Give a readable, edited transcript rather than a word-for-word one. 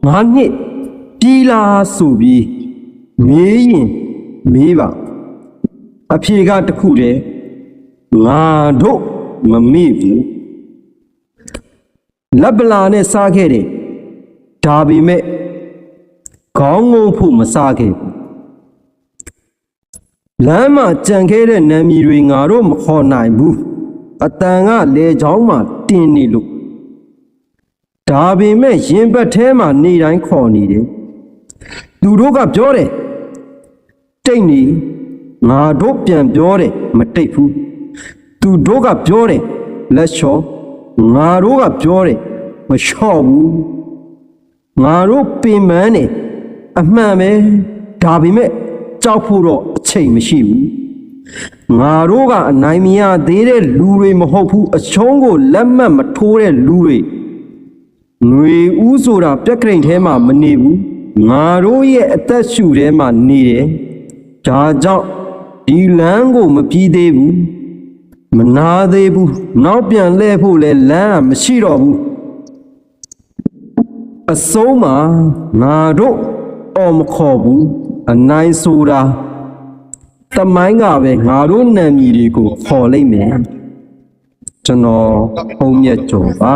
ငါနှစ်ပြီးလားဆိုပြီးမေးရင်မေးပါအဖြေကတခုတည်းငါတို့မမေ့ဘူးလက်ပလာနဲ့စားခဲ့တယ်ဒါပေမဲ့ခေါင်းငုံဖို့မစားခဲ့ဘူးလမ်းမှာကြံခဲ့တဲ့နာမည်တွေငါတို့မခေါ်နိုင်ဘူးအတန်ကလေချောင်းမှာတင်းနေလို့ဒါပေမဲ့ရင်ဘတ်ထဲမှာနေတိုင်းခေါ်နေတယ်သူတို့ကပြောတယ်တိတ်နေငါတို့ပြန်ပြောတယ်မတိတ်ဘူးသူတို့ကပြောတယ်လက်လျှော်ငါတို့ကပြောတယ်မလျှော့ဘူးငါတို့ပင်ပန်းတယ်အမှန်ပဲဒါပေမဲ့ကြောက်ဖို့တော့အချိန်မရှိဘူးငါတို့ကအနိုင်မရသေးတဲ့လူတွေမဟုတ်ဘူးအချုံးကိုလက်မှတ်မထိုးတဲ့လူတွေငွေဦးဆိုတာပြက်ကရင်ထဲမှာမနေဘူးငါတို့ရဲ့အသက်ရှူထဲမှာနေတယ်ဒါကြောင့်ဒီလမ်းကိုမပြီးသေးဘူးမနာသေးဘူးနောက်ပြန်လှည့်ဖို့လဲလမ်းကမရှိတော့ဘူးအဆုံးမှာငါတို့အော်မခေါ်ဘူးအနိုင်ဆိုတာတမိုင်းကပဲငါတို့နာမည်တွေကိုခေါ်လိုက်မယ်ကျွန်တော်ဟုံးမြတ်ကျော်ပါ